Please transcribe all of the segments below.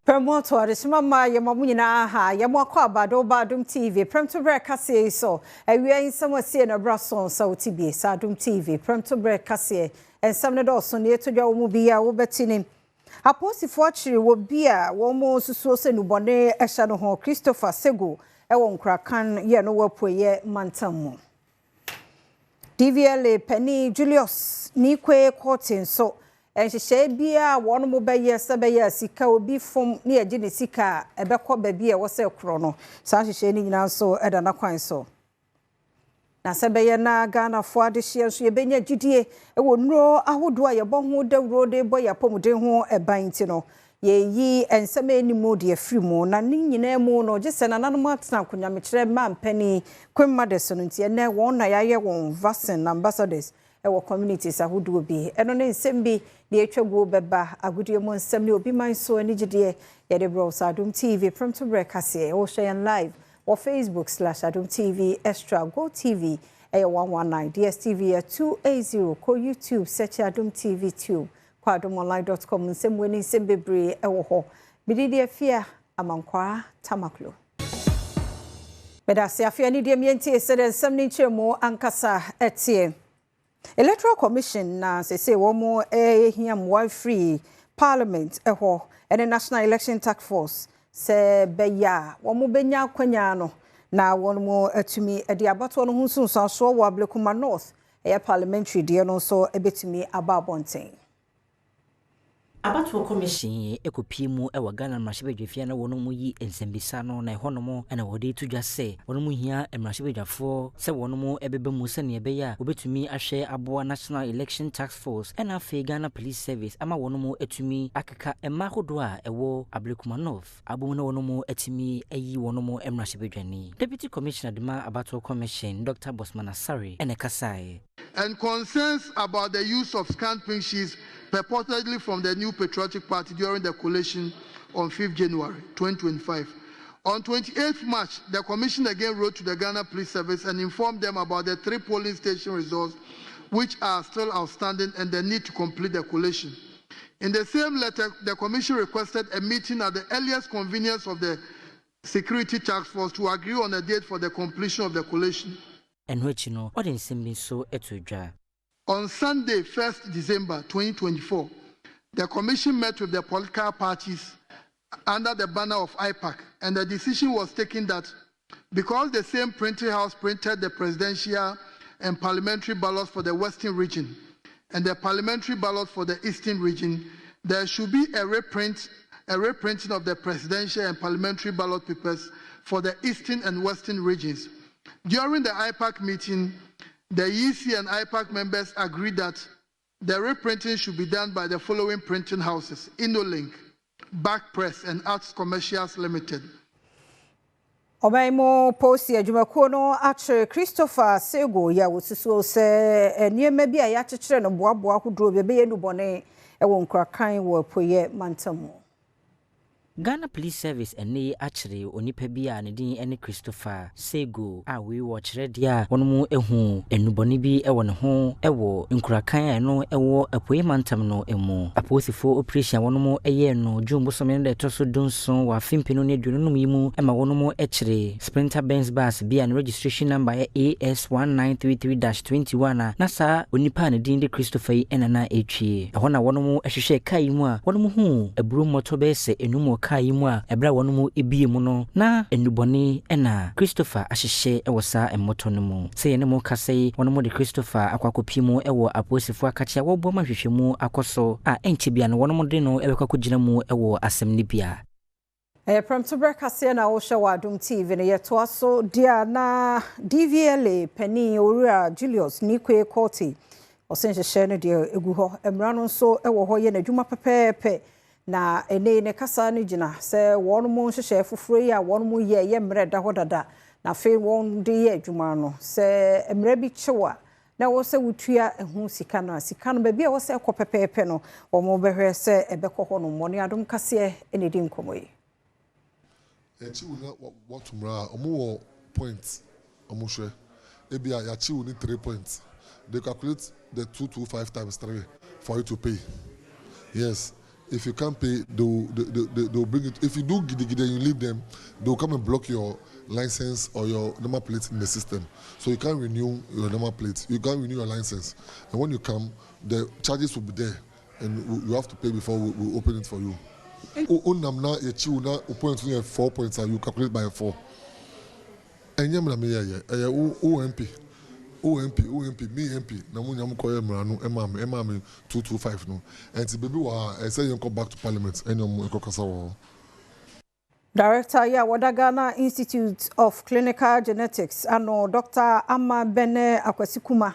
Premtobre Shimama Yamamunina ha Yamakwa Adom TV Premtobre Kasee so ewie nsem asie na brason sauti bi Adom TV Premtobre Kasee ensem ne do so ne etodwa wo mu bia wo betini aposifo akiri wo bia wo mo susuo se nubone ehya no ho Christopher Sego ewo nkrakan ye no wapoye mantam DVLA Penny Julius Nikwe Courtin so enhyehyɛ bia wɔn mo bɛyɛ sɛ bɛyɛ sika obi fom ne agye ne sika ɛbɛkɔ baabi a wɔsɛ kro no saa hyehyɛ ne nyina so ɛda na kwan so na sɛ bɛyɛ na Ghana fo adehye so yɛbɛnya gidie ɛwɔ nuro ahodo a yɛbɔ ho dawuro de bɔ yapɔmuden ho ɛban ti no yɛyi ensɛm enimu de afiri mu na ne nyina mu no gye sɛ nananom atena konyamekyerɛ ma mpani kwemma de so no ntie na wɔn na yɛayɛ wɔn vaccine ambassadors ɛwɔ communities ahodo bi ɛno ne nsɛm bi de etwago beba agudie mu nsɛm ne obi man so ani gidie yɛde bro Adom TV Premtobre Kasee o share live or Facebook/Adom TV Extra Go TV 119 DSTV 280 ko YouTube search Adom TV 2 kwa AdomOnline.com nsɛm wani nsɛm bebre ɛwɔ hɔ bididi afia amankwa tamaklo medase afia ni de mienti esede nsɛm ne nkyerɛmu ankasa ɛtie Electoral Commission na say womo hiam free Parliament eho and the National Election Task Force se beya womo benya kwanya no na womo atumi e de abato no hunsun so wo Ablekuma North Parliamentary de no so ebetumi ababonten Abato Commission ekopiemu ewa Ghana mrashibedwafia na wono mu yi ensembisa no na ehonomo na wode tudwa se wono mu hia mrashibedwafo se wono mu ebebe mu se ne ebeya obetumi ahwe aboa National Election Task Force and afi Ghana Police Service ama wono mu etumi akeka emma hodo a ewo Ablekuma North abu na wono mu etimi ayi wono mu mrashibedwani Deputy Commissioner Dema Abato Commission Dr. Bosman Asare ene kasai and concerns about the use of scanned pink sheets purportedly from the New Patriotic Party during the collation on 5th January 2025. On 28th March, the Commission again wrote to the Ghana Police Service and informed them about the 3 polling station results which are still outstanding and the need to complete the collation. In the same letter, the Commission requested a meeting at the earliest convenience of the Security Task Force to agree on a date for the completion of the collation. And which you know, what in so etudra. On Sunday, 1st December 2024, the Commission met with the political parties under the banner of IPAC, and the decision was taken that because the same printing house printed the presidential and parliamentary ballots for the Western region and the parliamentary ballot for the Eastern region, there should be a reprinting of the presidential and parliamentary ballot papers for the Eastern and Western regions. During the IPAC meeting, the EC and IPAC members agreed that the reprinting should be done by the following printing houses: Indolink, Back Press, and Arts Commercials Limited. Obaimo posi adwumakuo no ache Christopher Sego ya wosusuo se niema bi a ya kyekere no boaboa hodro be ye nubone ewo nkrakan wo apoye mantamu Ghana Police Service ene achire onipa bi a ne din ene Christopher Sego a we wo kyerɛ dia wono mu ehu enubɔne bi ɛwɔ ne ho ɛwɔ nkurakan eno ɛwɔ apoye mantam no emu aposifo operation wono mu ɛyɛ no dwumbo so me ne toso donson wa fimpino ne aduno no mu ɛma wono mu ɛkyire Sprinter Benz bus bi an registration number AS1933-21 na sa onipa ne din de Christopher yi ɛna na etwie ɛhɔ na wono mu ɛhwehwɛ kai mu a wono mu hu aburo moto BECE enumu Kaimu ebra wonumu ebiemu no na enubone ena Christopher ahyehye ewosa emmoto no mu se yene mu kasei wonumu de Christopher akwakopiemu ewo aposifo akache wo boma hwehwemu akoso a enchebia no wonumu de no ebekakogina mu ewo asemni bia Premtobre Kasee na wo hwe Adom TV ne yeto aso dia na DVLA Penny Owura Julius Nikwe Courtin osenhyehyɛ no de egu hɔ emra no so ewo hɔ ye na dwuma pepepe na ene ne kasa ne gina se won mo hyehyɛ foforo yi a won mo ye mre da ho dada na fe won de ye adwuma no se mre bi kyewa na wo se wutua ehu sika no ba bia wo se ekopepepe no wo mo behwe se ebekɔ hɔ no mo ne Adom Kasee ene di nkomo yi echi una what mra omo wo point omo hwe e bia ya chi uni 3 points they calculate the 225 times 3 for you to pay. Yes. If you can't pay, they'll bring it. If you do gidi and you leave them, they'll come and block your license or your number plate in the system. So you can't renew your number plate. You can't renew your license. And when you come, the charges will be there. And you have to pay before we open it for you. Unamna yechiuna point 4 points you calculate by 4. And yamna me OMP, me MP, Namunyam Koya Mranu, Emami 225 no. And the baby I say you come back to Parliament and you Kasawa. Director Wadagana Institute of Clinical Genetics, ano Dr. Amma Bene Akwasikuma,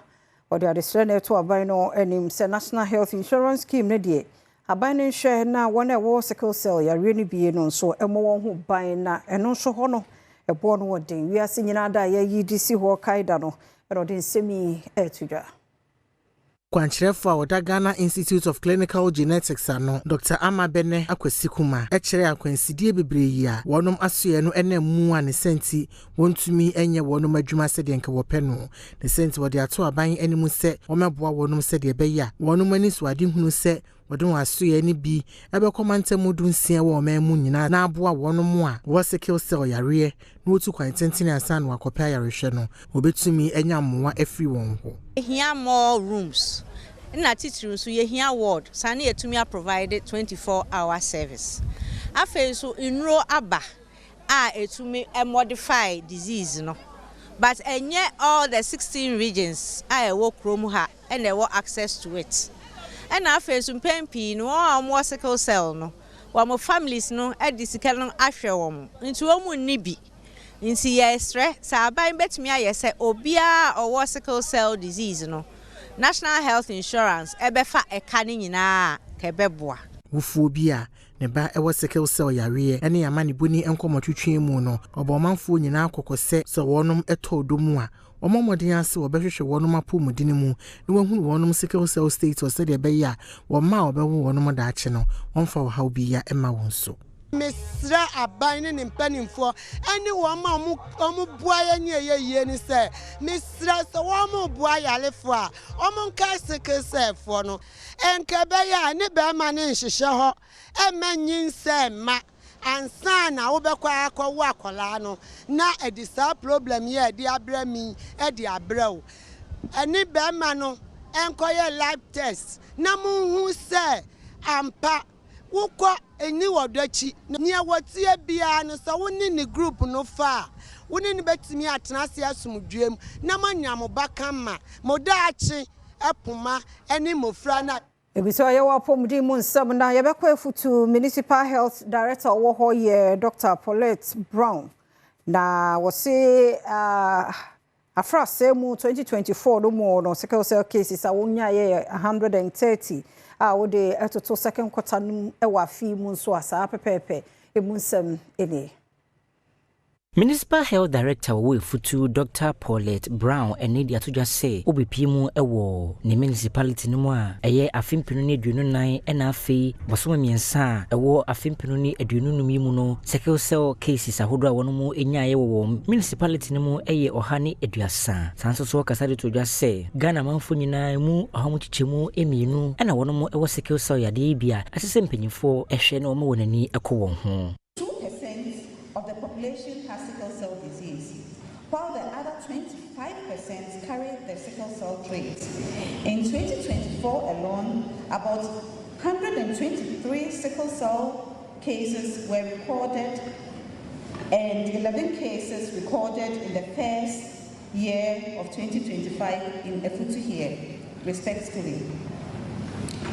or the Additional to Abino and National Health Insurance Scheme Nedie. Abino share na one war sickle cell ya really be no so a more who buy na and also honor a born wedding. We are seeing ada ye DC ho kaidano. Kwanchirefo a woda Ghana Institute of Clinical Genetics ano Dr. Amma Bene Akwasikuma ekire akwansidie bebree a wonom asoye no ena mu an senti wontumi enye wonom adwuma sede nke wopeno ne senti wode ato aban animu se womeboa wonom sede beya wonom ani so ade hunu se wodon asoye ni bi ebekomante mudu nsia wo mamu nyina na aboa wonom a wo sickle cell yare no otu kwantentene asan wa kopia yarehwe no obetumi enya mmoa afri won ho. Here more rooms. In a teaching so you hear ward. Sani etumia provided 24-hour service. Afe so inro aba etumi modify disease no. But enye all the 16 regions work krom ha and they have access to it. And afe so pempi no more sickle cell no. Wa mo families no edisika no ahwe wom. Nti wo mu nibi. Insi yestre sa aban betumi ayese obia or sickle cell disease no National Health Insurance ebefa eka ni nyina kebeboa wufuo bia ne ba ewo sickle cell yare ene yamane boni enkomotwetwe mu no obomanfo nyina akokose so wonom etodomu a omomodin ase obehwehwe wonom apomudin mu ne wahunu wonom sickle cell status de beya wo ma obewo wonom daache no wonfa wo haw bia ema wonso. Misra abaine ne mpanimfo ene wo ma omu buaya nye ni se misra so wo mu buaya lefo a omu nka sekesefo no enkebe ya ne be ma ne nhihye ho emanyin se ma ansa na wo bekwa akọwo akola no na edisa problem ye di abrami edi abrawo ene be ma no enkoye lab test na mu hu se ampa wukọ eni wodachi nia wotie bia no so woni ni group no fa woni ni betimi atenase asumdwem na manyam baka ma modaachi epoma eni mofra na ebiso ye wa pomdi mu nsam na ye bekọ efutu Municipal Health Director wo ho ye Dr. Paulette Brown na wose afra semu 2024 no mo no sickle cell cases a wonya ye 130 wode etoto second quarter num ewa fi mu nso asa pepepe emunsem ene. Municipal Health Director we futu Dr. Paulette Brown ene dia to just say obepi mu ewo ne municipality no mu a eye afimpinu ne aduonu nan ena afi bosoma miensa ewo afimpinu ne aduonu num yi mu no sickle cell cases ahodo a wono mu enyaye wo municipality no mu eye oha ne aduasa sanso so kasade to just say Ghana manfo nyina mu ahomu chichemu emienu ena wono mu ewo sickle cell yade bia asese mpanyifo ehwe na omo wonani ekọ won ho. 2% of the population has sickle cell disease, while the other 25% carry the sickle cell trait. In 2024 alone, about 123 sickle cell cases were recorded and 11 cases recorded in the first year of 2025 in Efutu here, respectively.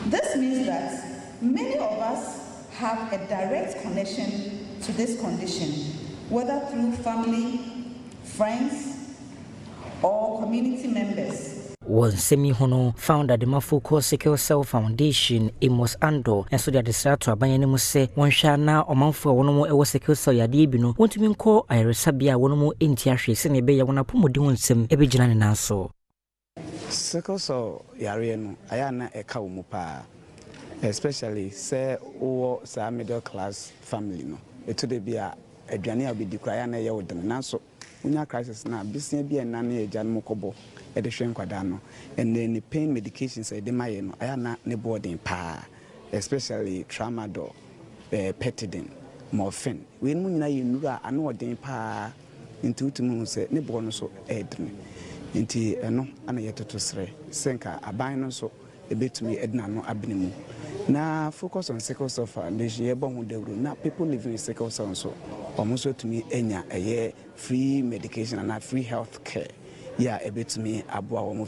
This means that many of us have a direct connection to this condition, whether through family, friends, or community members. Was semi hono founder the Mafoko Sickle Cell Foundation Amos Ando and so the distrato abanyane mu se wonsha na omanfo wono mu ewo sickle cell yade bi no wontumi nko ayresabia wono mu enti ahwe se ne be ya wona pomodi wonsem ebegina ne nanso. Sickle cell yare no aya na eka wo mu pa, especially say o sa middle class family no eto de bia aduane a obedi kura ya na ye wodem nanso unya crisis na bisia bia na na eja no kobo e de hwe nkwada no and then the pain medications e de maye no aya na ne boarding pa especially tramadol, petidin, morphine. We no nyina yinura ano den pa into utumu se ne bo no so edne. Nti eno ana yetoto sre senka aban no so ebetumi edna no abnemu. Na focus on sickle cell foundation ye bon dewro na people living with sickle cell so almost to me enya a free medication and free health care. Yeah, ebetumi aboa wo.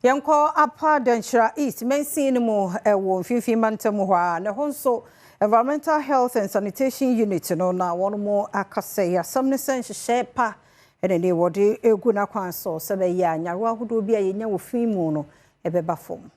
Yanko apa Denchira East mensin mu ewo fifi mantam ho a ne ho nso environmental health and sanitation unit no na won mo akase ya samne senhye pa ene ne wode egu na kwan so sebe ya nyaro ahodo bi a yenya wo fin mu no ebeba fom.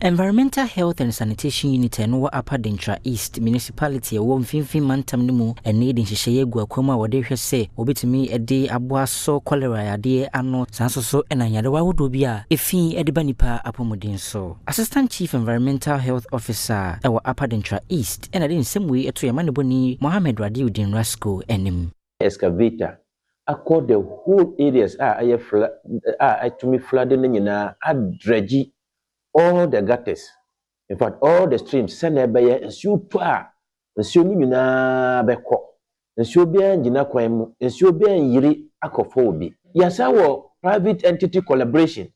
Environmental Health and Sanitation Unit no Upper Denchira East Municipality wo mfimfin mantam no mu ene de nhyehyeye egu akwama wode hwese obetimi ede aboa so cholera yade ano sansoso ena yarewa hodo bi a efin ede banipa apomodin so. Assistant Chief Environmental Health Officer ewa Upper Denchira East ena de nsemwe eto yamaneboni Mohammed Radiuddin Rasco enim. Excavator across the whole areas to me flooding nyina adregi all the gutters, in fact, all the streams, send a bayer and so twa, and so nyina beko, and so be njina kwemu, and so be yiri akofo. Yes, our private entity collaboration,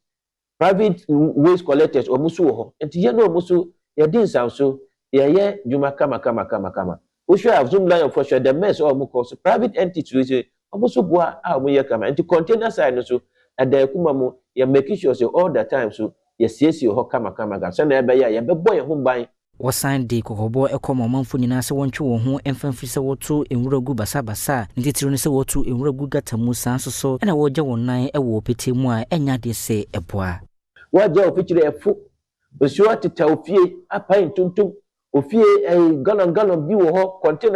private waste collectors or musu, and yano musu, ya din so, ya juma kama. We should have zoom line for sure the mess or mukos, private entity, almost boa, our kama, and to container side so, at the kumamu, ya making sure all the time so. Yes, you kama ga so na ebe ya be boy ho ban wasan de kokobo ekomo manfo nyina se wontwe wo ho emfamfiri se woto enwuragu basabasa ntitiro ne se woto enwuragu gatamu sansoso na woje wonnan ewo petemu a enya de se eboa waje ofitire efu osuo ateta ofie apan tuntum ofie galon bi wo ho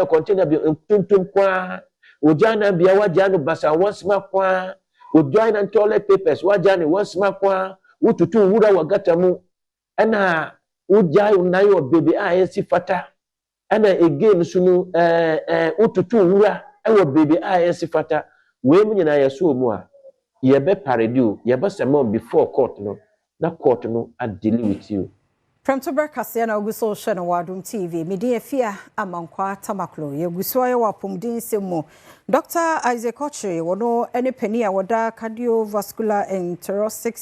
container bi tuntum kwa ojana bia waje anu basa wonsma kwa ojoin toilet papers waje anu wonsma kwa ututu wura wagatamu ana ujai unayo bebe esi fata ana again sunu ututu wura ewo bebe esi fata we munyina yeso mu a yebe paredu yebe sema before court no na court no a deal with you. Premtobre Kasee na oguso hwe no Adom TV media fia amankwa tamaklo yeguso aye wapomdin semu Dr. Isaac Ochre wono ene pani a woda cardiovascular and thoracic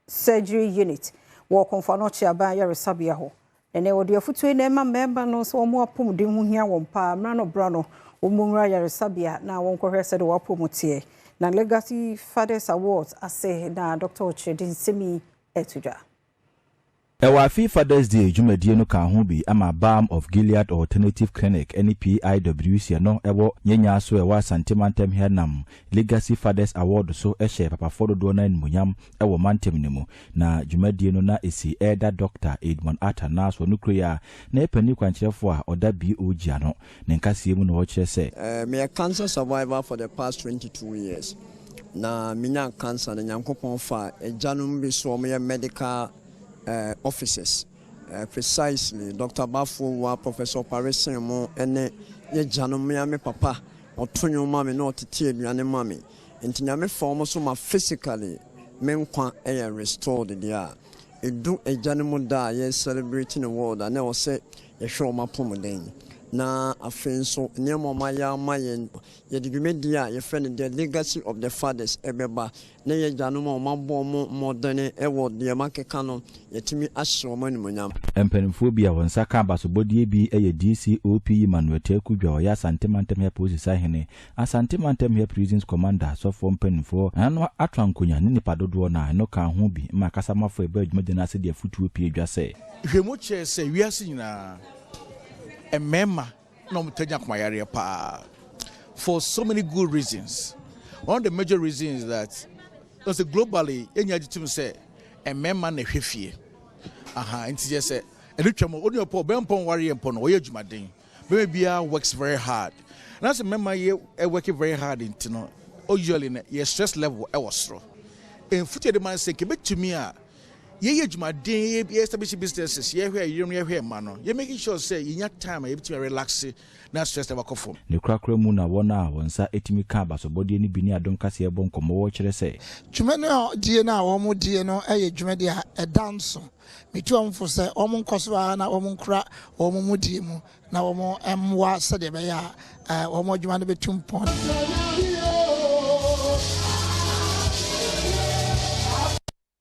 surgery unit wo konfano chiaba yaresabia ho ene wodi afutu ene ma member no so mo apomdin hu hia won pa mra no bra no omunra yaresabia na won kohwese de wapomutie na Legacy Fathers Awards ase na Dr. Ochre din semi etuja Ewa fi Father's Day jumadie no kan ho bi ama Balm of Gilead Alternative Clinic NPIWC no ewo nyenya so ewa santimantem henam Legacy Fathers Award so ehye papa fodo do na nmunyam ewo mantem nemu na jumadie no na esi elder Dr. Adom Atanas wo nukria na epani kwankyerefo a oda BOG ano ne nkasie mu no wo kire se me a cancer survivor for the past 22 years na minya cancer na nyankopon fa ejanum bi so me medical officers precisely Dr. Bafo Professor Parison mo ene ye janom me papa otonyo mame na otete aduane mame enti nyame form so ma physically menkwa restored dia edu ejanom da ye celebrating the world and o say ye hwe ma pomoden na afen so nyemo ma ya mayen ye digmedia ye friend the legacy of the fathers ebeba na ye janom o mabo mo modern ewo de makeka no yetimi ahye mo animonyam empanimfo bi a wonsa ka basobodie bi eye DCOP Manuel Tekudwa ya santimantem here police ahene asantimantem here prisons commander so for empanimfo ano atwankonya ne nipa dodo na no ka ho bi ma kasamafo ebe adwumade na ase de afutuo pie dwase hwemu che se wiase nyina emema no mutanya kwamayare pa for so many good reasons. One of the major reasons is that also globally enya jitum say emema na hwefie nti je say elutwamo oni opo bempon ware empon no ye adwumaden maybe works very hard and as emema ye working very hard into no usually your stress level e was stro en future the man say ke betumi a ye jumaden ye establish businesses ye hwe ye ma no ye making sure say you time you to relax na stress never come from ne krakra mu na wona wonsa etimi ka basobode ni bi ni Adom Kasee bon komo wo kire say dwuma no die na wo mo die no eye dwuma de a dance metu amfo say o mo nkoso na o mo nkra o mo mu die mu na o mo emwa se de be ya o mo dwuma no betum pon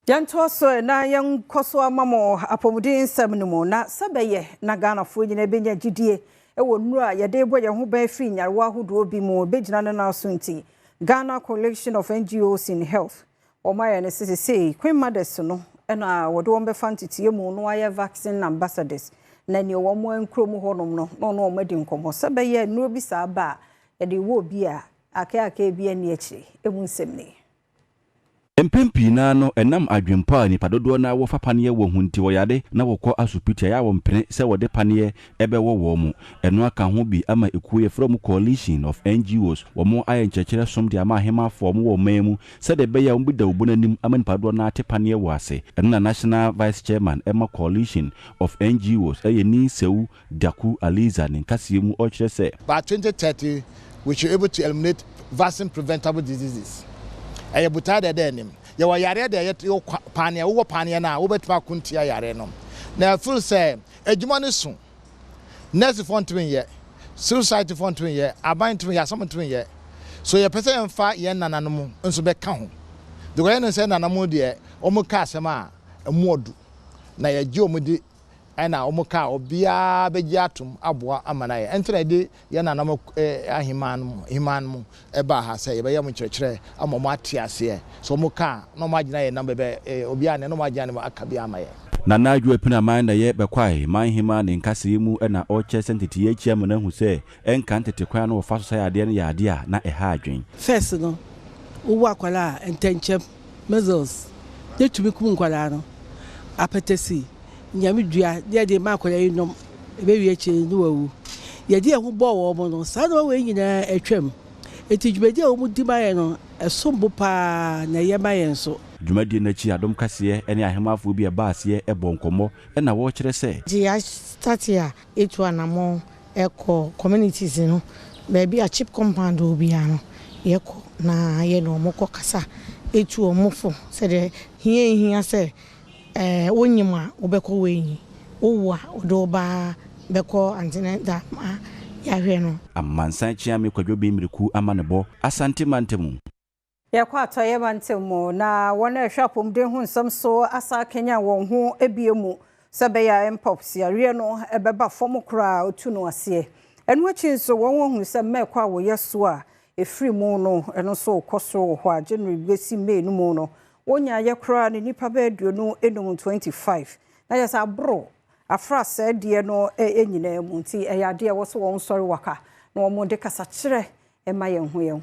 yanto so na yan koso amamo apomudin nsam no mu na sabeye na Ghana fo nyina benya gidie ewo nura yede bo ye ho ba fi nyarwa hodo bi mu begina na na so nti Ghana Collection of NGOs in Health omaye ne sese Queen Mothers no na wodo won be fantitie mu no aye vaccine ambassadors na ni wo mo nkrom honom no no omadi nkomo sabeye nuro bi sa ba yede wo bi a aka bi ani akire ebu nsemni Empempi na no enam adwempa ni padodo na wo fapane wo hunti wo yade na wokọ asupitia ya wo mpene se wo de pane ebe wo mu eno aka ho bi ama ekuye from coalition of NGOs wo mo aye nchekere som de ama hema fo mo wo memu se de be ya wo bi da obonanim ama ni padodo na ate pane wo ase eno na national vice chairman ema coalition of NGOs eye ni sewu daku aliza ni Kasee mu o kire se by 2030 we should able to eliminate vaccine preventable diseases. I buta de denim. Ya wa yare de yo pania wo pania na wo betuma kuntia yare no. Na full say adwuma ne so. Nurse font twin ye. Suicide font twin ye. Aban twin ye some twin ye. So ye pese emfa ye nananom nso be ka ho. The way no say nananom de omo ka asema emuodu. Na ye gi omudi na omo ka obia beji atum aboa amana ye. Entre de ye nanam ahiman eba ha say ye be yam kyerkyere amomo atiase so omo ka no magina ye number be obia ne no magina ne akabi amaye na najwe pina manda ye bekwai manhima ne Kasee mu na oche sentiti ye chia mona hu se enka ntete kwa no fa so ade ne yade a na eha adwen first no wo akwala entenchem measles ye tumi kum kwala no apetesi nyame dua de ma akwala yinom ebe wie che ni wawu ye de hu bo wo mo no sa no we nyina atwam eti dwumadi a wo mu di maye no esombo pa na ye maye nso dwumadi na chi Adom Kasee ene ahemafo bi abaase e bonkomo na wo kire se di ya start ya etu anamo eko communities no be a chip compound obi ano ye ko na ye no moko kasa etu omofo se de hia se wonyima obekọ wenyi owa odoba beko antene da ma ya hwe no amansan chia me kwadwo bi mriku amanebo asante mantemu ya kwa atoye mantemu na wona hwapom de hu nsam so asa Kenya won ho ebiemu sebeya impops ya rie no ebeba fom kra otu no ase enu achi nso won hu se mekwa wo yeso a efri mu no eno so koso ho a January besi May no mu no wonya ye kra ni nipa ba aduonu enum 25 na ya sa bro afra se de no enyina mu nti eyade e wo so won sori waka na wo de kasa kire e ma ye hu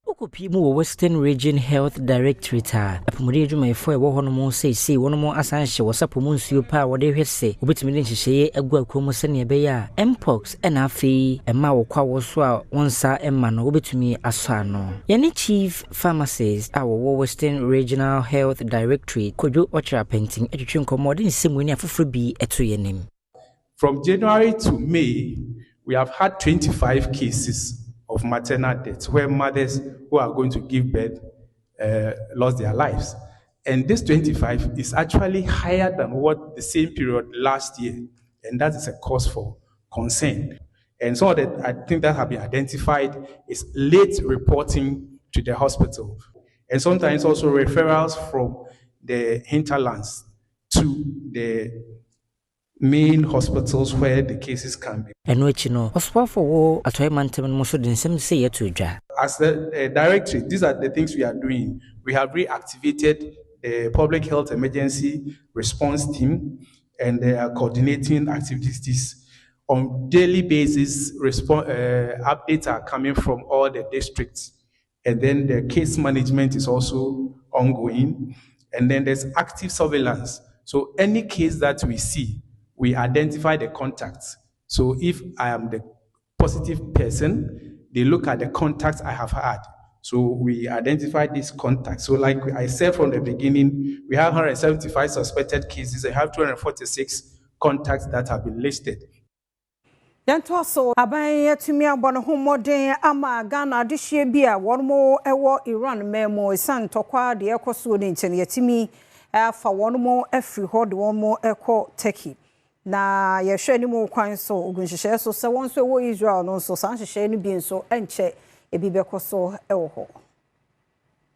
Okopi mu Western Region Health Directorate apomuri adwuma efo e wo hono mo sei wono mo asanhye wo sapomu nsuo pa wo de hwese obetimi de nhyehyeye agu akromo se ne be ya mpox na afi ema wo kwa wo so a wonsa ema no obetimi aso ano ye chief pharmacist wo Western Regional Health Directorate kodwo ochra painting etwetwe nkomo de nsemu ni afoforo bi eto yenim. From January to May we have had 25 cases of maternal deaths where mothers who are going to give birth lost their lives. And this 25 is actually higher than what the same period last year. And that is a cause for concern. And so that I think that have been identified is late reporting to the hospital. And sometimes also referrals from the hinterlands to the main hospitals where the cases can be. Eno hospital for atoy mantem mo so den sem say to dwa. As the directory, these are the things we are doing. We have reactivated the public health emergency response team, and they are coordinating activities on daily basis. Updates are coming from all the districts, and then the case management is also ongoing, and then there's active surveillance. So any case that we see, we identify the contacts. So if I am the positive person, they look at the contacts I have had. So we identified these contacts. So like I said from the beginning, we have 175 suspected cases. I have 246 contacts that have been listed. Yanto so aban yatumi abono homoden ama Ghana adehye bi a wonmo ewo Iran memo isan tokwa de ekoso ne nchen yatimi afa wonmo afri ho de wonmo eko Turkey na yehwe ni mu kwan so ogunhyehyɛ so se won so ewo Israel no so san hyehyɛ ni bi nso enche ebi bekoso ewo ho.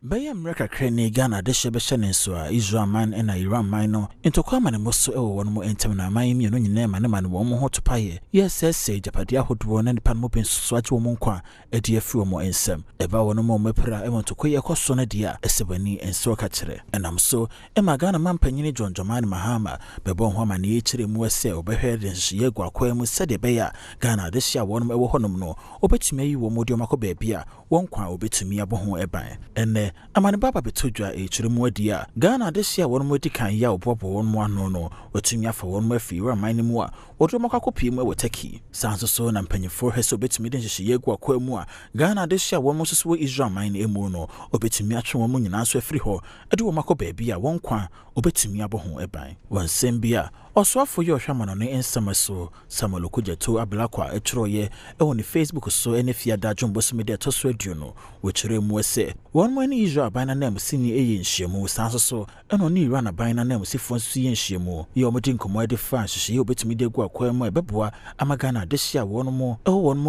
Baya America kreni Ghana de shebe shene so a Israel man na Iran man no ntokwa man mo so e wo no mo entem na man mi no nyina ma ne man wo mo hoto paye yes say japade ahodo na nipa mo ben so age wo mo nkwa e de afi wo mo ensem e ba wo no mo mepra e mo ntokwa ye koso na dia esebani enso ka kire enam so e ma Ghana man panyini John Dramani Mahama be bo ho ma ne ye kire mu ese obehwe de nhye gwa kwa mu sede be ya Ghana de hia wo no e wo honom no obetumi ayi wo mo de makọ ba bia won kwa obetumi abo ho eban ene amane baba betodwa e chiremu adi a Ghana de hia won mo di kan ya obobo won mo ano no watumi afa won mo afi wa man mu a wodo makakopie mu e Turkey sanso so na mpanyefo heso betumi de nhye gu akwa mu a Ghana de hia won mo so Israel man emu no obetumi atwe won mo nyina so afiri ho ade wo makọ ba bia won kwa obetumi abo ho eban won sem bia Oswafo yo hwamano ne ensamaso Samuel Jato ablakwa etroye e woni Facebook so ene fiada jombo so media to so aduo no wo kire mu ese won mo ne Israel ban na nam sini eye nhyiemu sanso so eno ne Iran ban na nam sifo so ye nhyiemu ye omodi nkomo de fa hyehyɛ ye obetumi de gu akwa mu ebeboa amagana de hia won mo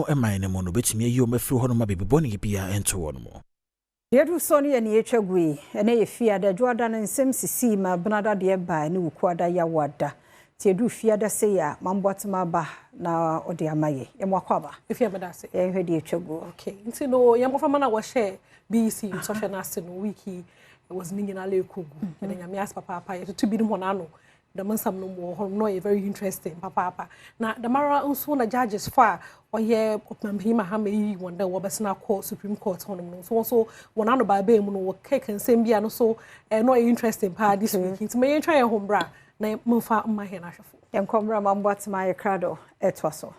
eman ne mo no betumi ayi o mafiri ho no ma bebeboni bia ento won mo Yedu so ne ye etwagui ene ye fiada juada na nsem sisi ma benada de ba ne wukuada ya wada Tedu fiada se ya mambotuma ba na odi amaye yemwakwa ba efiabada se ye hwede etwagu okay nti no yemofama na wo share BECE social na se no wiki was ningina le kogu ene nyame as papa ye to bi no na no the mansam no mo no very interesting papa na the mara nso na judges fa oye opamhima ha meyi wonda wo besna court Supreme Court hono no so wona no ba ba mu no wo keke nsem bia no so no interesting pa this week nti me yen try e hombra na mfa mma na hwefo yankomra mambotuma ye krado etwaso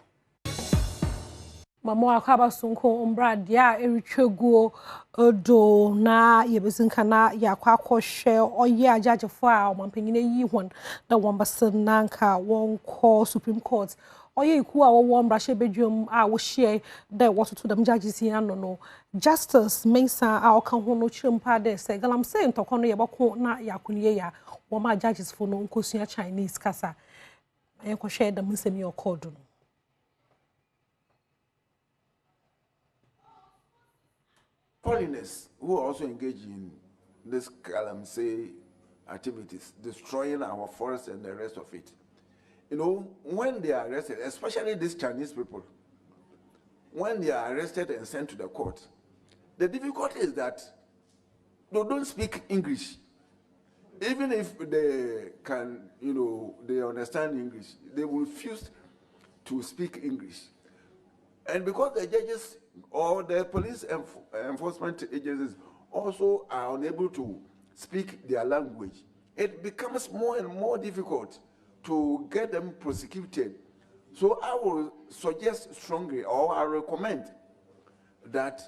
mamo akaba sunko umbra dia eritweguo odo na yebezinka na yakwa kwhwe oye ajajefo a omampanyine yi hon da wombasen nanka won call Supreme Court oye iku a wo mbra hye bedwum a wo hye da wototo dam judges yan no Justice Mensa a oka ho no chimpa de se Galamsey ntokọ no yeboko na yakuniye ya wo ma judges fo no nkosua Chinese kasa enkohwe da musemi okodo no foreigners who are also engaged in this Galamsey activities, destroying our forests and the rest of it. You know, when they are arrested, especially these Chinese people, when they are arrested and sent to the court, the difficulty is that they don't speak English. Even if they can, you know, they understand English, they will refuse to speak English. And because the judges or the police enforcement agencies also are unable to speak their language, it becomes more and more difficult to get them prosecuted. So I will suggest strongly, or I recommend, that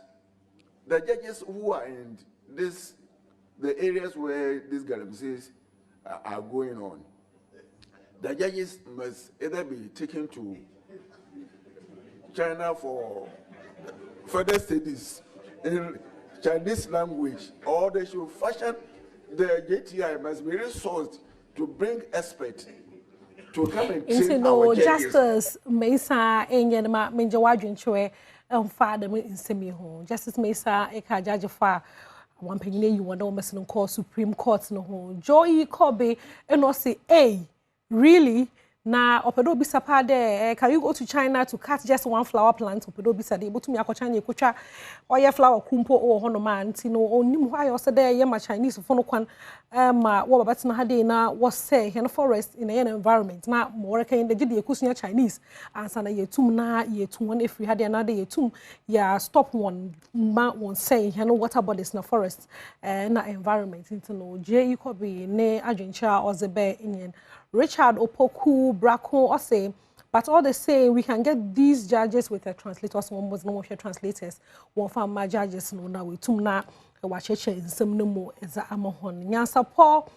the judges who are in the areas where these Galamseys are going on, the judges must either be taken to China for further studies in Chinese language, or they should fashion the JTI must be resourced to bring experts to come and train our judges. Justice Mesa enyenma menjawadwinchwe father nsemi ho Justice Mesa eka judge fa wampanyine yi wonda womesno call Supreme Court no ho Joy Kobe eno say really na opedo bisa pa de can you go to China to cut just one flower plant opedo bisa de botumi akọ China ekotwa oye flower kumpo o hono ma nti no onim ho ayo se de ye ma Chinese fo no kwan ma wo baba tena ha de na wo say hen forest in an environment na mo reka in de gide ekusunya Chinese ansa na yetum na yetum won efri ha de na de yetum ya stop one ma won say hen water bodies na forest na environment nti no je ikobi ne adwencha ozebe inyen Richard Opoku Brako ose But all the same, we can get these judges with the translators, one was no translators, one from my judges, no, now we two na watch it in some no more as a amahon. Yansa Paul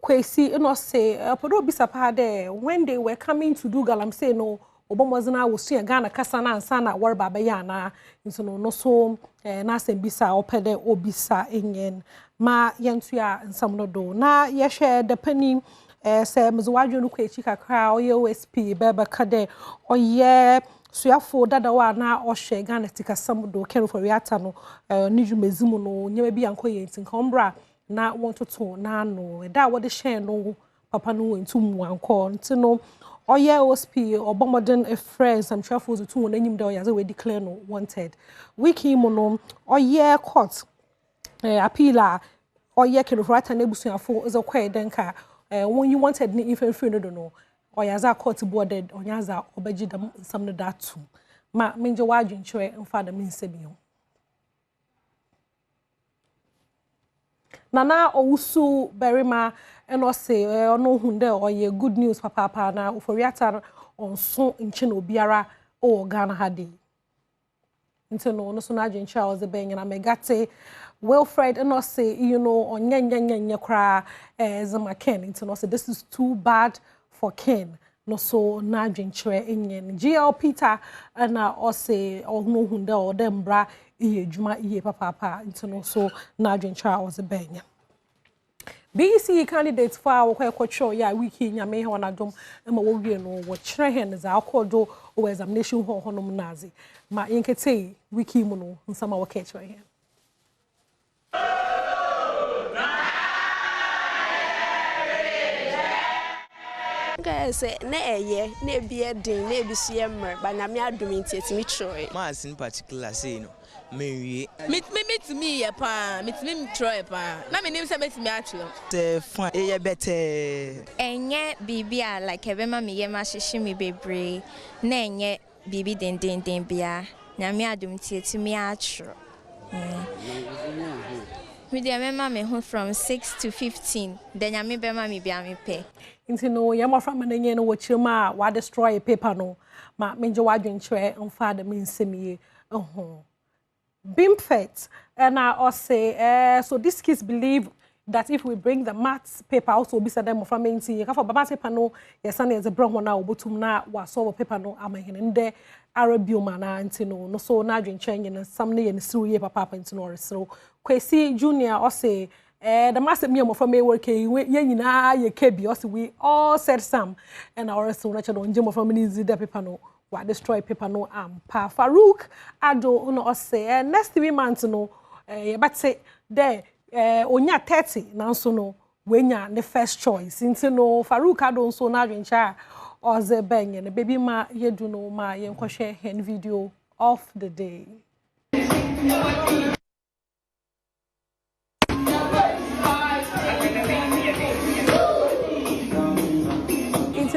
Kasee, you know, say, Podo Bisapa there, when they were coming to do Galamsey, no, Obamazana was see a Ghana Kasana and Sana, war Babayana, into no so, Nasen Bisa, Opede, Obisa, Ingen, Ma Yantua, and some no do. Na, yeshe, the penny. Say mzwajo no kwechika kra OSP beba kade oye suafo dada wa na ohwe Ghana tika samdo kero for riata no niju mezimu no nyema bi ankoye ntinkombra na wontoto na no da wode hye no papa no wentum anko ntino oye OSP obomoden friends am suafo zo tu wonanyim da oyaze we declare no wanted wiki mu no oye court appeal oye kero for riata na ebusuafo zo kwae denka when you wanted ni if you no or yaza court boarded or yaza obeji them some of that too ma minje wajin chwe mfada minsebio nana owusu berima eno say ono hunde or ye good news papa na oforiata on so nche no biara o Ghana hade no so na ajin Charles the ben na megate Wilfred and us say, you know, on nya kra Zama Ken. No say this is too bad for Ken. No so na dwinchre enyen. GL Peter and us say or no hunde or them bra iye juma iye papa. No so na dwinchre was a benya. BECE candidates for our kwekwocho ya wiki nyame ho na dom ma wo wie no wo kyerɛ hen za akodo o examination ho honom nazi ma yenkete wiki mu no nsama wo ka kyerɛ hen. Guys, ne be a din, ne be CM, but na me adom inti etimi troy. Mas in particular say no. Me to me pa, me troy pa. Na me name say me actually. The fun e better. Enye bibia like ebema me yema hihye me bebre. Na enye bibi den bia. Na me adom inti etimi atro. Me dey remember me home from 6 to 15. Then ya me be ma me bia me pay. Inti no yema from menye no wachirima wa destroy paper no. Ma menje wadwenchre onfa da mensemiye. Bimfet and I say so these kids believe that if we bring the maths paper also be said them from inti ka for baba paper no yesane is a brown one na obotum na wa solve paper no amahene nde arabium na inti no so na dwenchre nyen sam ne ye nsiru ye papa inti no resro Kasee Junior or say the master me from me work ye nyina ye kebi or we all said some and our so natural on jim from easy the paper no wa destroy paper no pa Farouk Adom no say next 3 months no but say there onya 30 now so no wenya the first choice into no Farouk Adom so na dwencha or the bang and baby ma ye do no ma ye share hen video of the day.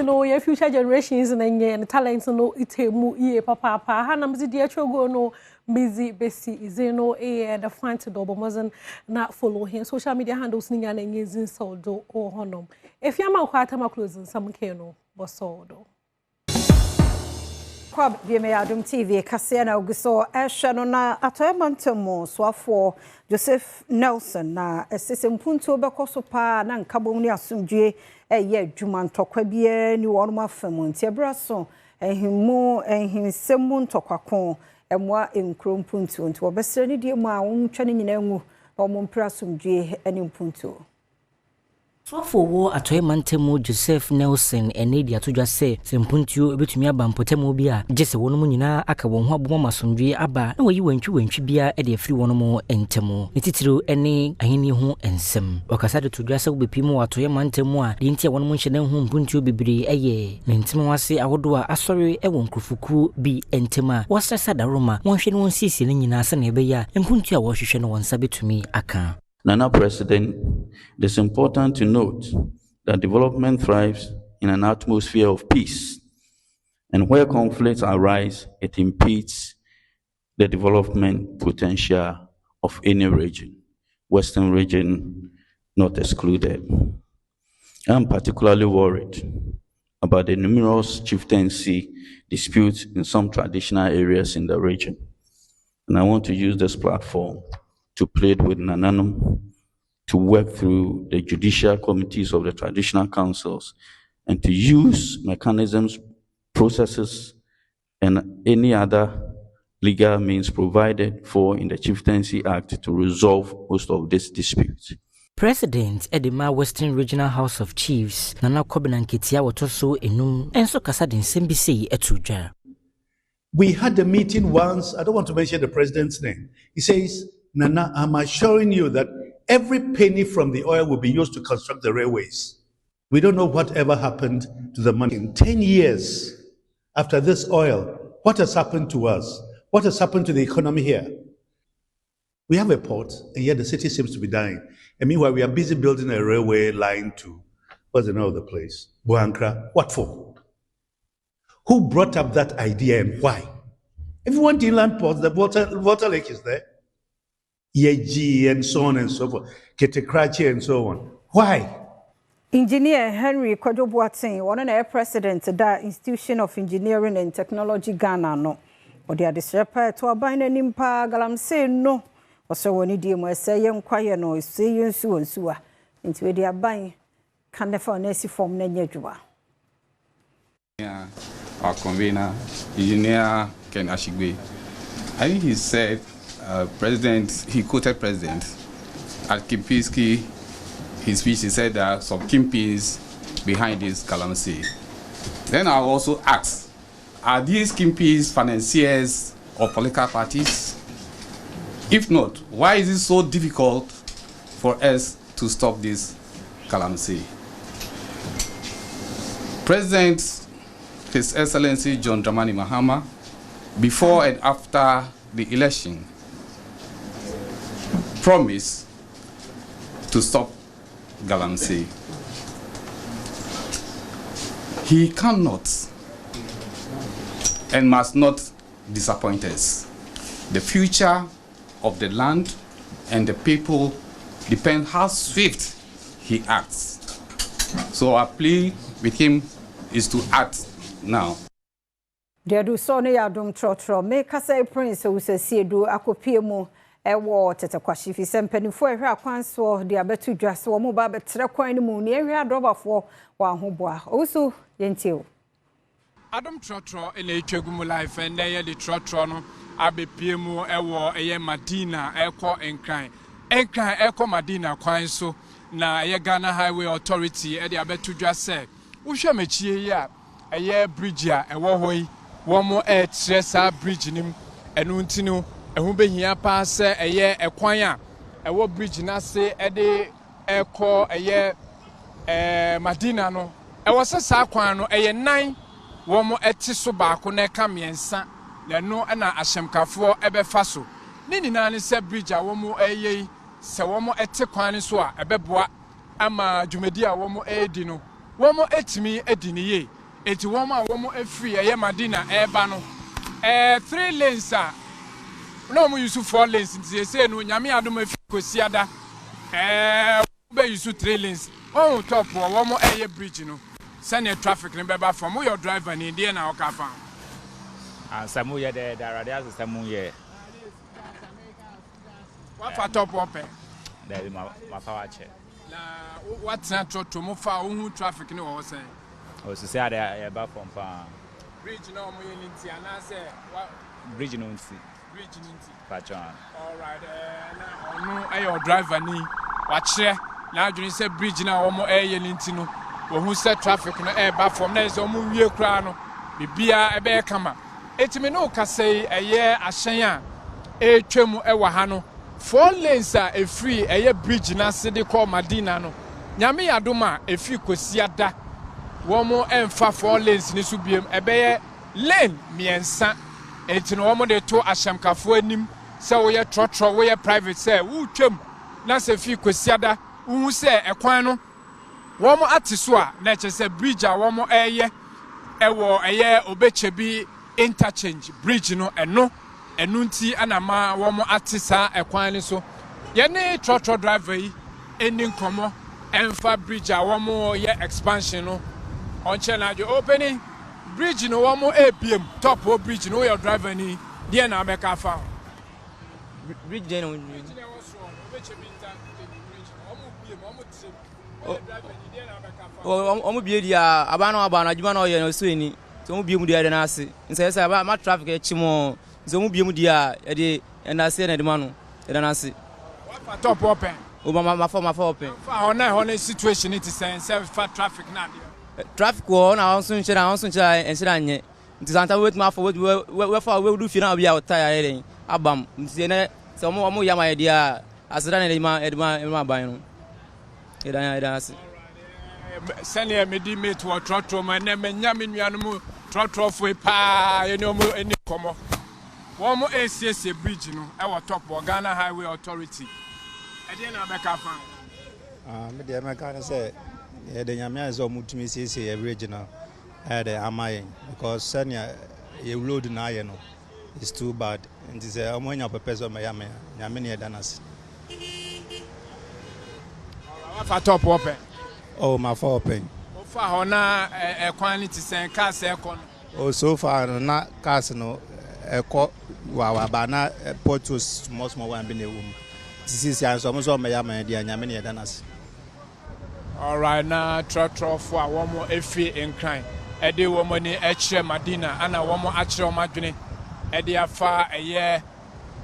No, your future generations and talents no itemu ye papa hanam zi dia chogo no busy BECE is no the fan to double mozen not follow him social media handles ninga na ngezin soldo o honom if you ma kwata ma closing some keno bosodo Kwab BMA Adom TV Kasee na ugiso no na atoyamantemo soafo Joseph Nelson na esese mpuntu bekoso pa na nkabom ni asumdwe ye adwuma ntokwa bia ni wonum afam nti ebraso ehinsemu ntokwako emwa enkro mpuntu nti obesere ni die mu a wontwa ni nyina ngu omompra asumdwe ani mpuntu Swafo wo atoyamantemo Joseph Nelson enedi atodwa se sempuntio ebetumi aba mpotemo bi a gese wonum nyina aka won ho aboma masomdwe aba na wayi wantwi bia e de afiri wonum entemo netitiro ene aheni ho ensem okasa de todwa se obepimu atoyamantemo a de ntia wonum nhye na ho mpuntio bebre eye nentemo wase awodo a asori e won krofuku bi entema wasasa daroma wonhwe ne won sisi ne nyina asa na ebeya mpuntio a wo hwehwe ne wonsa betumi aka Nana President, it is important to note that development thrives in an atmosphere of peace, and where conflicts arise, it impedes the development potential of any region, Western region not excluded. I'm particularly worried about the numerous chieftaincy disputes in some traditional areas in the region. And I want to use this platform to plead with Nananom to work through the judicial committees of the traditional councils and to use mechanisms, processes, and any other legal means provided for in the Chieftaincy Act to resolve most of these disputes. President Edema Western Regional House of Chiefs Nana Kobenan Ketia Wotoso Enum Enso Kasadin Sembisi Etuja. We had a meeting once, I don't want to mention the president's name. He says, Nana, I'm assuring you that every penny from the oil will be used to construct the railways. We don't know whatever happened to the money. In 10 years after this oil, what has happened to us? What has happened to the economy here? We have a port, and yet the city seems to be dying. And meanwhile, we are busy building a railway line to, what's the name of the place? Boankra. What for? Who brought up that idea and why? If you want inland ports, the water lake is there. Yeji and so on and so forth. Ketekrachi and so on. Why? Engineer Henry Kwajobuatin, one of the president of the Institution of Engineering and Technology Ghana, no. Or the Adisrepa to a binding impa Galamsey, no. Or so when you deal with say young choir no, say you so and so. Into the abine can the furnace form Nenjua. Yeah, our convener, Engineer Ken Ashigbe. I think he said, he quoted President at Kempinski. His speech, he said there are some kingpins behind this Galamsey. Then I also asked, are these kingpins financiers of political parties? If not, why is it so difficult for us to stop this Galamsey? President, His Excellency John Dramani Mahama, before and after the election, promised to stop Galamsey. He cannot and must not disappoint us. The future of the land and the people depend how swift he acts. So our plea with him is to act now. Dear do so ne Adom trotro make us a prince who says see do akopiemu ewo tete kwashi fi sempanifo ehwe akwanso de abetu dwase wo mo ba betre kwan mu ne ehwe adrobafo wa hoboa oso yentio Adom trotro ene etwagumu life and dey the trotro no abepiemu ewo eye Madina ekọ enkran ekọ Madina kwan so na eye Ghana Highway Authority e de abetu dwase wo hwe machie ya eye bridge a ewo hoyi wo mo e tresa bridge nim enu ntinu ehu behia pa se eye ekwan a ewo bridge na se e de ekọ eye Madina no ewo se sa kwan no eye nan wo mo eti so baako na ka miensa na no na ahyemkafo ebefa so ni nyina ne se bridge a wo mo eye se wo mo eti kwan so a ebeboa ama dwumadi a wo mo edi no wo mo etimi edi ne ye eti wo mo a wo mo afiri eye Madina eba no 3 lanes a no mo use 4 lanes nti se no nyame adom afiri kosiada be use 3 lanes on top wo mo eye bridge no send a traffic in Beba from your driver in India now. And some year there are others, some year. What for top up? There is my power chair. What's natural to move for who traffic no was saying? Was to say there about from Bridge no more in India, and I say, what bridge no see. Bridge in Patron. All right, no, your driver ni watch now. You say bridge now, more air in Intino. Who said traffic no eba from na so mu wie kra no bibia ebe kama etimi no ka sei eye ahyen a etwem ewa ha no 4 lanes a efri eye bridge na se de call Madina no nyame yadoma efi kosiada wo mo emfa 4 lanes ni so biem ebe ye lane miensa etino wo mo de to ahyemkafo anim se wo ye trotro wo ye private se wo twem na se fi kosiada wo se ekwan no womo atiswa na chese bridge a womo eye ewo eye obechebi interchange bridge no eno nti anama womo atisa ekwan ni so ye ne trotro driver yi eni nkomo emfa bridge a womo ye expansion no on challenge opening bridge no one more APM top of bridge no your driver ni there na make a foul bridge dey no omo bie dia abana adwuma na oye no so eni so omo bie mu dia na ase nse say ma traffic e chimo so omo bie mu dia e de na ase na de ma no e na ase what top open o ma for open fa on situation it is say for traffic na traffic wo na onso nchira enchira nye nti santa wait ma for we for we do fi na bia o tire eren abam nti ne so omo ya ma dia asira na de ma ban no e da ase senior medi mate wo trotro ma na menya menuanu mu trotro fo pa eni omo eni komo wo mo ACC bridge no e wo top Ghana Highway Authority e dey na beka fa me dey meka na say e dey nyame azo mutumi CC e bridge no e dey amayen because senior e road na aye no is too bad and is omo nya pepezo me ya me nyame ne danas fa top open. Oh, my for open. For honor a quantity send cars aircon. Oh, so far not cars no a co wow bana portos small one bin a woman. This is almost all my yammy and many danas. All right, now trotro for one more FA in crime. Eddie woman H. Madina and a woman actual Madini. Eddie afar a year.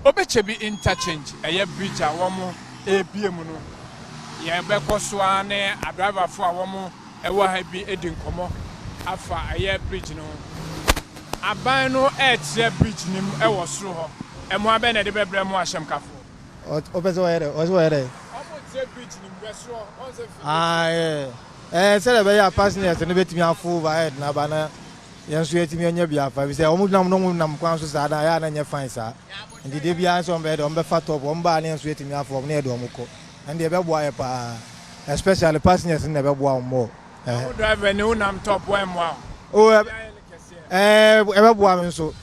Obechebi interchange a year bridge a one more APM. Yeah, because one a driver for a woman, a woman be eating come afa a year bridge no. A buy no edge bridge nim I was through her. And more than a debate more sham cafu. Open the way, what's where they? Said a passenger and a bit me a fool by head, Nabana. Young sweet me on your behalf. I say, almost no councils are there and your fine, sir. And the DVLA on bed on the fat of one bar and sweet me off from near Domoco. And the Beboy, especially passengers in the Beboy more. Driver no nam top one wow. Oh, everyone so.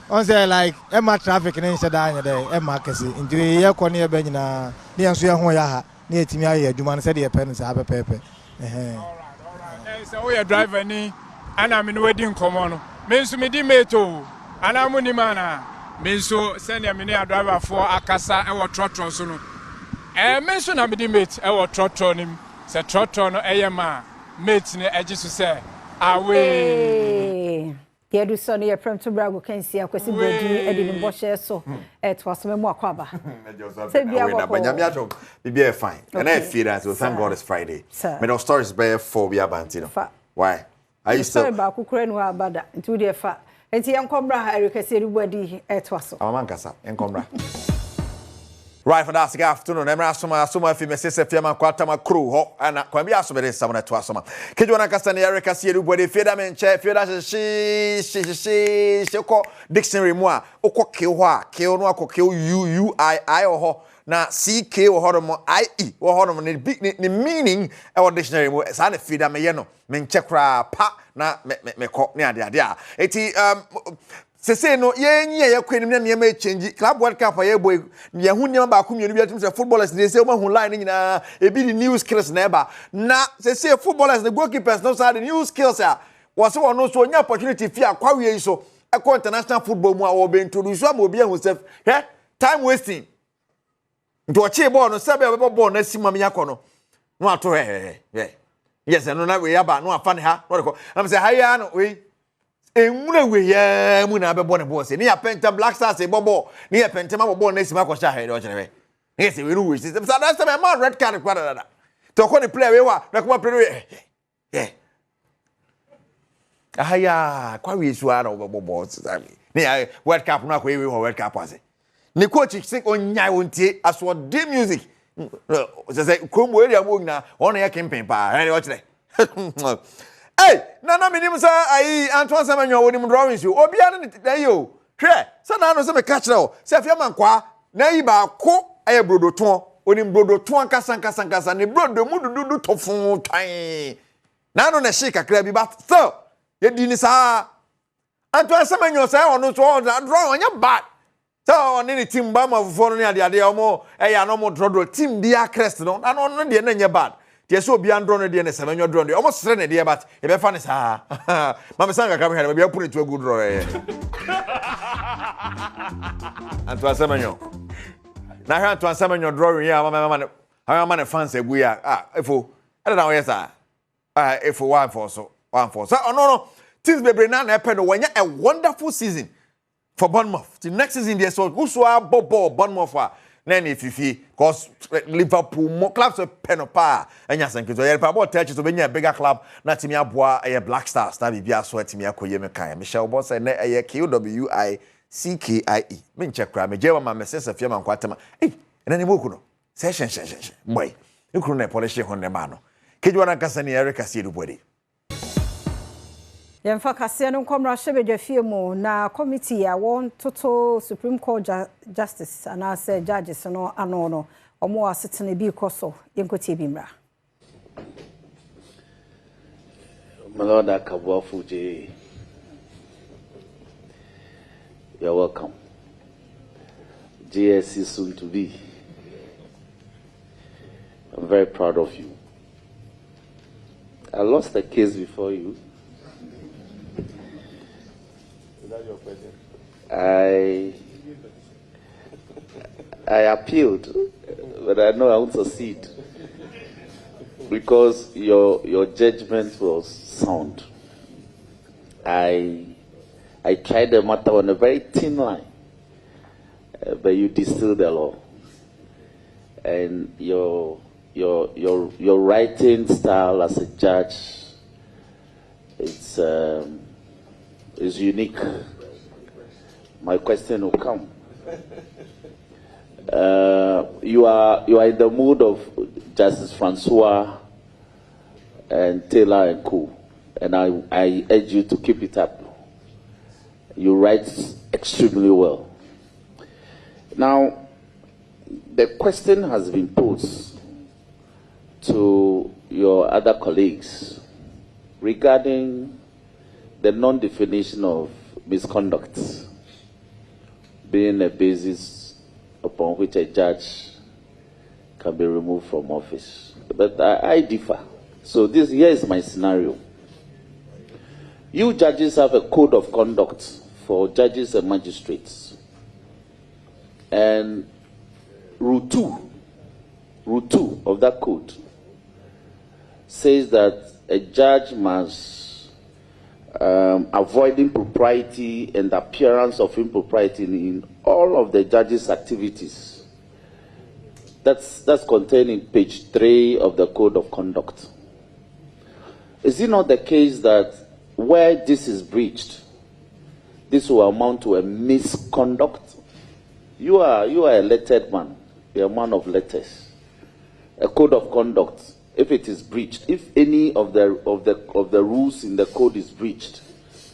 On say like Emma traffic in Sadania day, Emma Kasee. Into a year corner Benina, near Suya, near Timia, Duman said your parents have a paper. So we are driver ni, and I'm in wedding common. Means me dimeto, and I'm Munimana. Means so send a mini driver for Akasa and what trotro soon. Mention I'm dimate, our trotron him, say trotron, AMA, mates in the edges to say, away. Dear do son here Premtobre Kasee akwesi bodi edin boshe so it was me mo akwaba say bia go Banyamiato be fine and I feel that so thank God it's Friday me no stories be for bia bantino why are you still ba kukure no abada nti we fa enti enkombra ha Kasee bodi it was so amankasa enkombra. Right for that afternoon, I'm asoma fi mesese fiama kwata makru ho ana kwambia asomere samona to asoma. Kejwana kasane Kasee everybody feda menche feda shi ko dictionary mu a okoke ho a ke no akoke u I ho na ck ho mo ie ho mo ne meaning e wo dictionary mu sa na feda me ye no menche kra pa na me ko ne ade a eti Sese no ye kwenim na me change club world cup ye boy ye hu nyama ba ko mienu bi atum se footballers dey say hu line nyina e bi the new skills na eba na sese footballers the goalkeepers no say the new skills a was so no so nya opportunity fi akwawe yi so e ko international football mu a wo be introduce am obi ehun self time wasting nto che ball no sebe be ball na simam yakọ no ato yes no na we yaba no afa ne ha no ko am say haya no we enwure we ya mu na bebo ne boss ni ya penta black stars e bobo ni ya penta ma bobo na sima ko sha he do chere yes we no we system so that's time man red card kwada da to ko ni player we wa na kuma player ahaya kwa we su ara bobo ni ya world cup na ko we world cup ase ni coach sing onyai wontie aso de music so say ko mo area mo na ona ya campaign pa he do chere hey, nana minim sa ai Antoine Samanyo wonim drawings you. Obia na yo. Hwe, sa na no se me catch now. Se afia man kwa na yi ba ko aye brodoton. Onim brodoton kasa ne brodo mu dudu tofun tan. Na no na shi kakra bi ba so. Ye di ni sa. Antoine Samanyo sa ono so draw onya bad. So oni ni team ba ma fofo no ne ade omo ya no mo drodo team dia crest no. Na no de na nya bad. Tie so obi andro no de ne semenyo drone de almost sere ne de but e be fa ne sa mama sanga kam here be put it to a good draw Antoine Semenyo na ha Antoine Semenyo drawing here mama ne fans egu ya efo I don't know yes efo one for so no things bebre na epe no wanya a wonderful season for Bournemouth. The next season they so uswa bobo Bournemouth na fifi cause Liverpool more clubs pen pa enya sanketo ye pa about touch so benya bigger club na timi aboa e Black Stars na bibia so timi akoye me kan Michelle Boss na e KWICKIE me nche kra me je ma mesese fie ma nkwatema na ne moku no se shen boy ikuru na polish ho ne ma no kejwa na kasa ne Eric Kasee dubodi Yemfa Kasee no komra hwebedwa fie mu na committee a won toto Supreme Court Justice and say judges no ano no omo asetene bi koso yenkoti bi mra Maloda Kabwa Fuji, you're welcome. GSC soon to be. I'm very proud of you. I lost the case before you. Is that your question? I appealed, but I know I won't succeed because your judgment was sound. I tried the matter on a very thin line, but you distilled the law, and your writing style as a judge is unique. My question will come. You are in the mood of Justice Francois and Taylor and Co. And I urge you to keep it up. You write extremely well. Now, the question has been posed to your other colleagues regarding the non-definition of misconduct being a basis upon which a judge can be removed from office. But I differ. So here is my scenario. You judges have a code of conduct for judges and magistrates. And rule 2 of that code says that a judge must avoid impropriety and appearance of impropriety in all of the judge's activities. That's contained in page 3 of the code of conduct. Is it not the case that where this is breached, this will amount to a misconduct? You are a lettered man. You are a man of letters. A code of conduct, if it is breached, if any of the rules in the code is breached,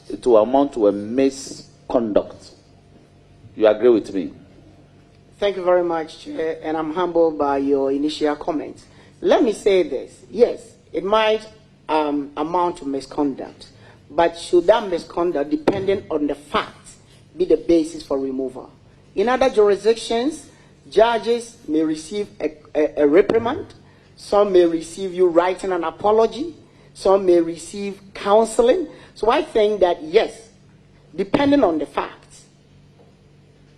it will amount to a misconduct. You agree with me? Thank you very much, Chair, and I'm humbled by your initial comments. Let me say this. Yes, it might amount to misconduct, but should that misconduct, depending on the facts, be the basis for removal? In other jurisdictions, judges may receive a reprimand, some may receive you writing an apology, some may receive counseling. So I think that yes, depending on the facts,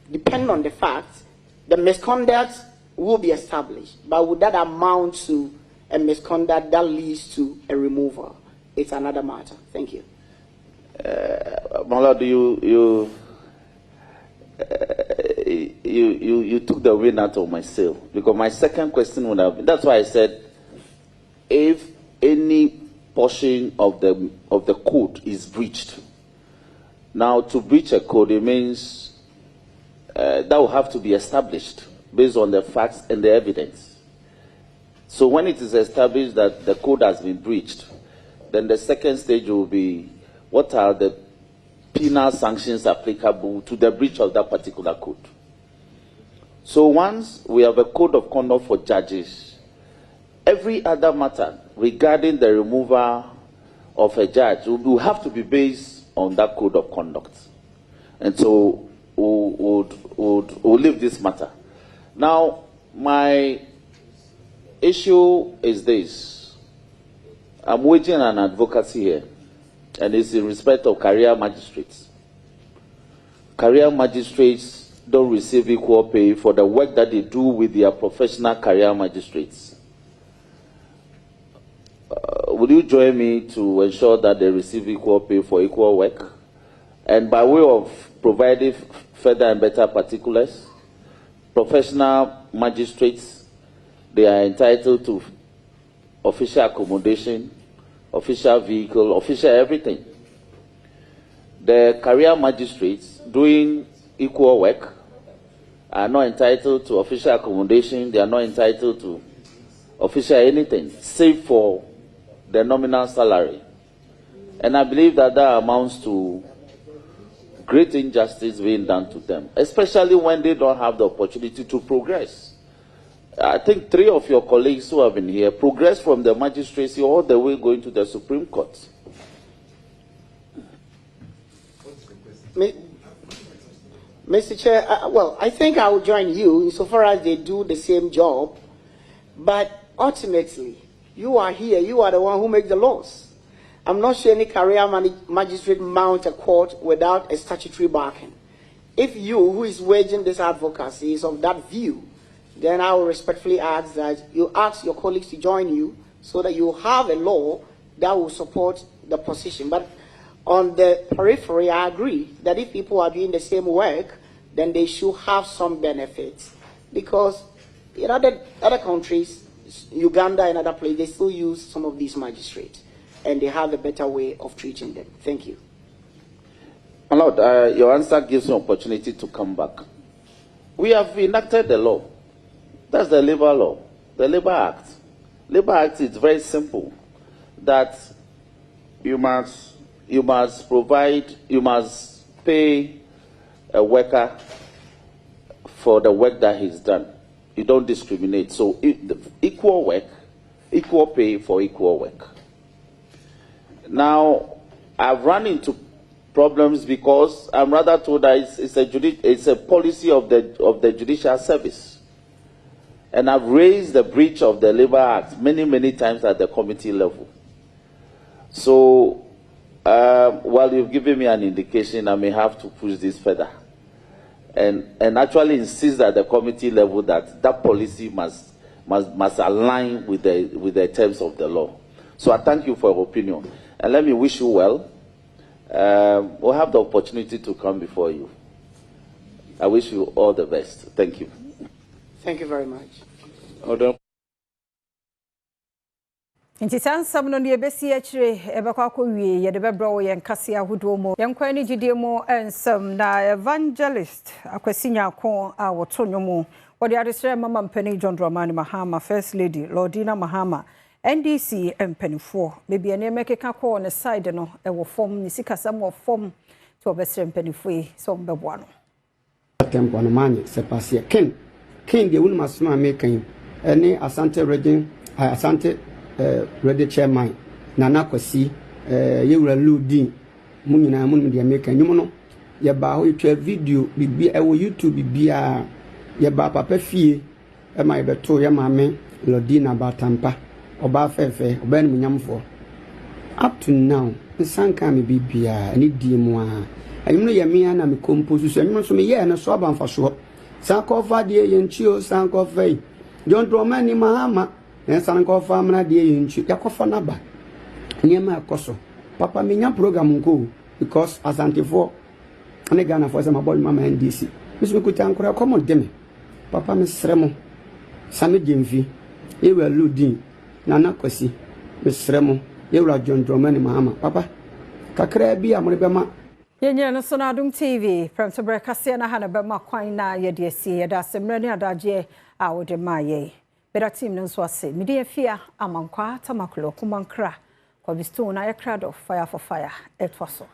the misconduct will be established. But would that amount to a misconduct that leads to a removal? It's another matter. Thank you. Malad, you took the wind out of my sail, because my second question would have been, that's why I said, if any portion of the code is breached. Now, to breach a code, it means that will have to be established based on the facts and the evidence. So when it is established that the code has been breached, then the second stage will be, what are the penal sanctions applicable to the breach of that particular code? So once we have a code of conduct for judges, every other matter regarding the removal of a judge will have to be based on that code of conduct. And so we'll leave this matter. Now, my issue is this. I'm waging an advocacy here, and it's in respect of career magistrates. Career magistrates don't receive equal pay for the work that they do with their professional career magistrates. Will you join me to ensure that they receive equal pay for equal work? And by way of providing further and better particulars, professional magistrates, they are entitled to official accommodation, official vehicle, official everything. The career magistrates doing equal work are not entitled to official accommodation, they are not entitled to official anything, save for the nominal salary. And I believe that that amounts to great injustice being done to them, especially when they don't have the opportunity to progress. I think 3 of your colleagues who have been here progressed from the magistracy all the way going to the Supreme Court. Mr. Chair, well, I think I will join you insofar as they do the same job, but ultimately, you are here, you are the one who makes the laws. I'm not sure any career magistrate mount a court without a statutory backing. If you, who is waging this advocacy, is of that view, then I will respectfully ask that you ask your colleagues to join you so that you have a law that will support the position. But on the periphery, I agree that if people are doing the same work, then they should have some benefits. Because in other countries, Uganda and other places, they still use some of these magistrates, and they have a better way of treating them. Thank you. My Lord, your answer gives me opportunity to come back. We have enacted the law. That's the labor law, the Labor Act. Labor Act is very simple, that you must pay a worker for the work that he's done. You don't discriminate. So equal work, equal pay for equal work. Now, I've run into problems because I'm rather told that it's a policy of the judicial service. And I've raised the breach of the Labor Act many, many times at the committee level. So, while you've given me an indication, I may have to push this further. And actually insist at the committee level that that policy must align with the terms of the law. So I thank you for your opinion. And let me wish you well. We'll have the opportunity to come before you. I wish you all the best. Thank you. Thank you very much. Adom. Nti sansam no ne besi akire ebekwa akɔwie ye de bɛbrɛ yen kase ahodo mu yenkwa ne gidie mu ensam na evangelist akwasinya ko a woto nwomu wode adesere mama mpani John Dramani Mahama, First Lady Lordina Mahama, NDC mpanifo bebi ene mekeka ko ne side no ewo fom ne sikasam wo fom to obesere mpanifo yi so mbeboa no tempo no manye se passe ken de wonu masoma mekan ene Asante region Asante ready chairman Nana Kwasi yewura Ludin mu nyina mu de mekan nyum no ye ba ho twa video bibi ewo YouTube bibia ye ba papa fie e ma ye beto ye maame Lordina Batampa oba fefe oba ni munyamfo up to now nsanka me bibia ani die mu a ayum no ye me na me compose so anyum so me ye na so abanfa so sankofa de ye nchio sankofa yi John Dramani Mahama na sankofa amna de ye nchi yakofa naba nyema yakoso papa me nya program nko because Asante for ane Ghana for some boy mama NDC misu ko tankora komo deme papa me sremo same gemfi ewa Ludin Nana Kwasi mesremo yewura John Dramani Mahama papa kakra bi amre bema yenye no so na Adom TV Premtobre Kasee na hana bema kwan na ye de sie ye da semre ne adaje a wo de maye beda team no so ase mede afia amankwa tamakulo kumankra kwa bisto na ye crowd of fire for fire etwaso